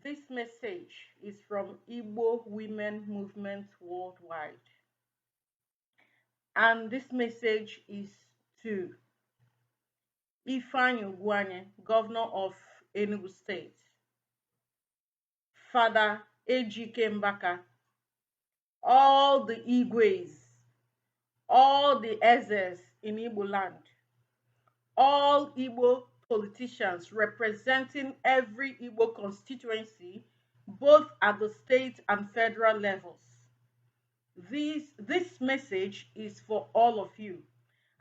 This message is from Igbo Women Movement Worldwide. And this message is to Ifeanyi Ugwuanyi, Governor of Enugu State, Father Ejike Mbaka, all the Igwes, all the Ezes in Igbo land, all Igbo politicians representing every Igbo constituency, both at the state and federal levels. This message is for all of you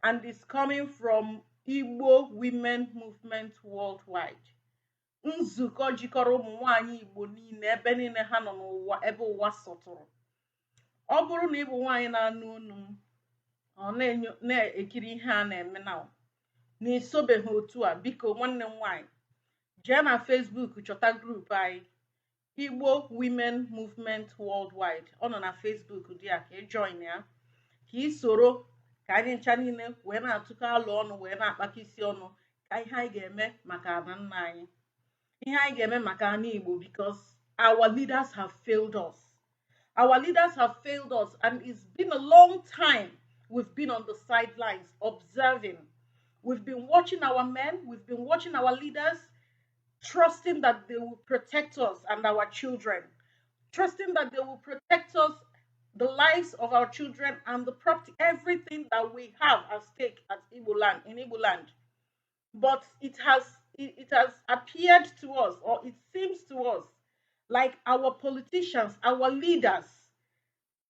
and is coming from Igbo Women Movement Worldwide. Nzukọ jikọrọ ụmụ nwanyị Igbo niile ebe niile ha nọ n'ụwa ebe ụwa sọtụrụ. Ọ bụrụ na ịbụ nwanyị na-anụ olu m, ọ na-ekiri ihe a na-eme na na-esobeghị otu a, biko nwanne m nwanyị jee na Facebook chọta grupu anyị Igbo Women Movement Worldwide. Ọ nọ na Facebook dị a ka ị join ya ka ị soro ka anyị ncha niile wee na-atụkọ alụ ọnụ wee na-akpakọ isi ọnụ ka ihe anyị ga-eme maka ana nna anyị, ihe anyị ga-eme maka ana Igbo, because our leaders have failed us. Our leaders have failed us, and it's been a long time we've been on the sidelines observing. We've been watching our men, we've been watching our leaders, trusting that they will protect us and our children, trusting that they will protect us, the lives of our children and the property, everything that we have at stake at Igbo land, in Igbo land. But it has appeared to us, or it seems to us, like our politicians, our leaders,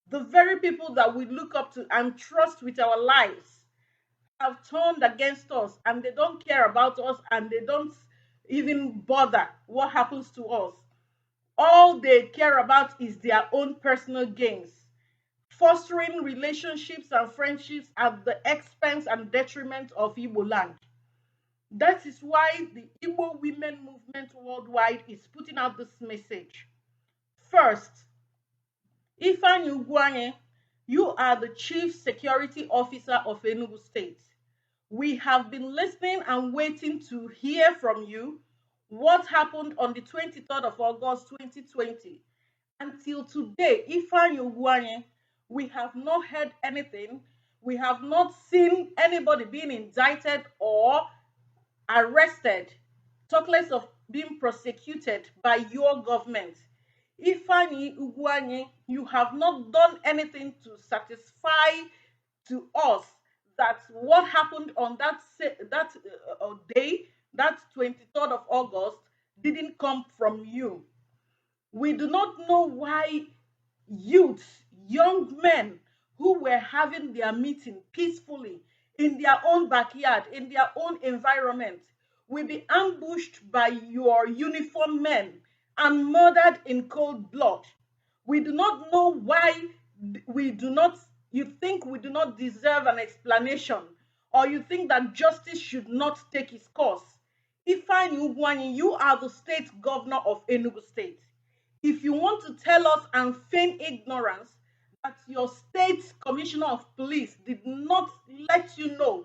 the very people that we look up to and trust with our lives, have turned against us, and they don't care about us, and they don't even bother what happens to us. All they care about is their own personal gains, fostering relationships and friendships at the expense and detriment of Igbo land. That is why the Igbo Women Movement Worldwide is putting out this message. First, Ifeanyi Ugwuanyi, you are the Chief Security Officer of Enugu State. We have been listening and waiting to hear from you what happened on the 23rd of August 2020. Until today, Ifeanyi Ugwuanyi, we have not heard anything. We have not seen anybody being indicted or arrested, talk less of being prosecuted by your government. Ifeanyi Ugwuanyi, you have not done anything to satisfy to us that what happened on that day, that 23rd of August, didn't come from you. We do not know why youths, young men who were having their meeting peacefully in their own backyard, in their own environment, will be ambushed by your uniformed men and murdered in cold blood. We do not know why you think we do not deserve an explanation, or you think that justice should not take its course. Ifeanyi Ugwuanyi, you are the state governor of Enugu State. If you want to tell us and feign ignorance that your state commissioner of police did not let you know,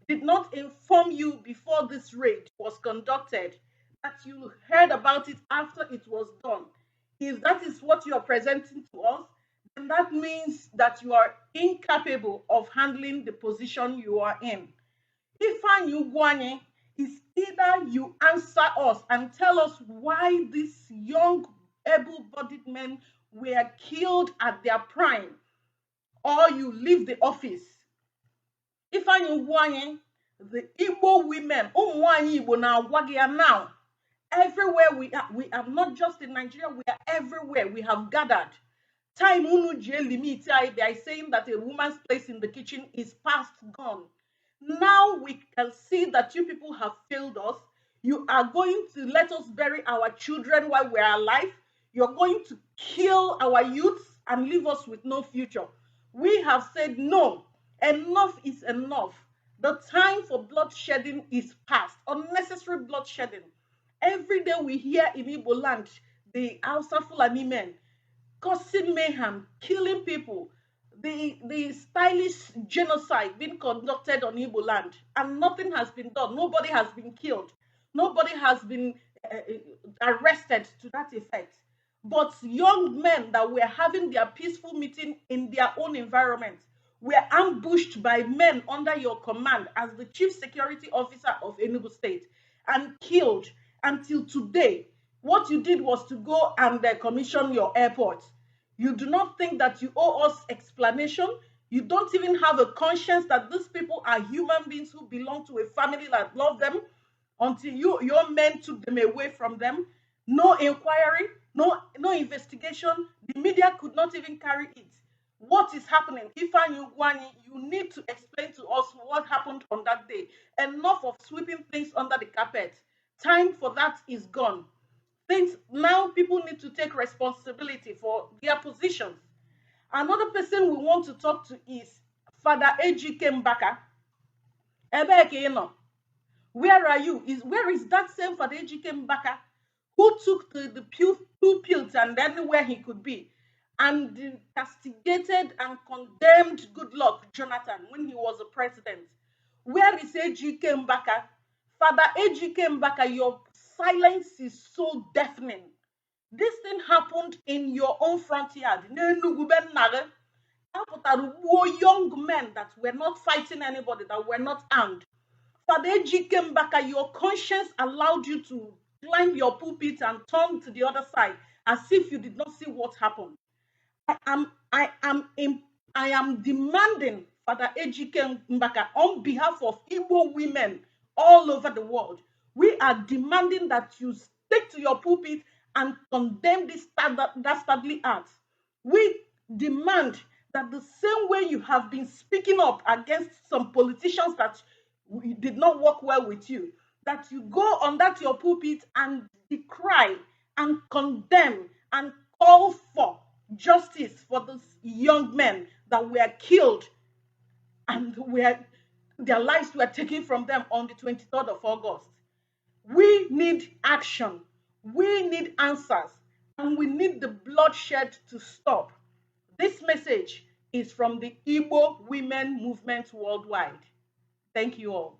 did not inform you before this raid was conducted, that you heard about it after it was done, if that is what you are presenting to us, then that means that you are incapable of handling the position you are in. Ifeanyi Ugwuanyi, is either you answer us and tell us why these young able-bodied men were killed at their prime, or you leave the office. Ifeanyi Ugwuanyi, the Igbo women, Ụmụnwaanyị Igbo na-agwa gị ya now. Everywhere we are not just in Nigeria, we are everywhere. We have gathered. Time unu ji limit by saying that a woman's place in the kitchen is past gone. Now we can see that you people have failed us. You are going to let us bury our children while we are alive. You're going to kill our youths and leave us with no future. We have said no. Enough is enough. The time for bloodshedding is past. Unnecessary bloodshedding. Every day we hear in Igbo land, the Hausa Fulani men causing mayhem, killing people, the stylish genocide being conducted on Igbo land, and nothing has been done. Nobody has been killed. Nobody has been arrested to that effect. But young men that were having their peaceful meeting in their own environment were ambushed by men under your command as the chief security officer of Enugu State and killed. Until today, what you did was to go and commission your airport. You do not think that you owe us explanation. You don't even have a conscience that these people are human beings who belong to a family that love them until your men took them away from them. No inquiry, no investigation. The media could not even carry it. What is happening? Ifeanyi Ugwuanyi, you need to explain to us what happened on that day. Enough of sweeping things under the carpet. Time for that is gone. Things now, people need to take responsibility for their positions. Another person we want to talk to is Father Ejike Mbaka. Ebe ka ị nọ? Where are you? Where is that same Father Ejike Mbaka who took the pupils and anywhere he could be and castigated and condemned Goodluck Jonathan when he was a president? Where is Ejike Mbaka? Father Ejike Mbaka, your silence is so deafening. This thing happened in your own front yard. Young men that were not fighting anybody, that were not armed. Father Ejike Mbaka, your conscience allowed you to climb your pulpit and turn to the other side as if you did not see what happened. I am demanding, Father Ejike Mbaka, on behalf of Igbo women all over the world. We are demanding that you stick to your pulpit and condemn this dastardly act. We demand that the same way you have been speaking up against some politicians that did not work well with you, that you go on that your pulpit and decry and condemn and call for justice for these young men that were killed and their lives were taken from them on the 23rd of August. We need action. We need answers. And we need the bloodshed to stop. This message is from the Igbo Women Movement Worldwide. Thank you all.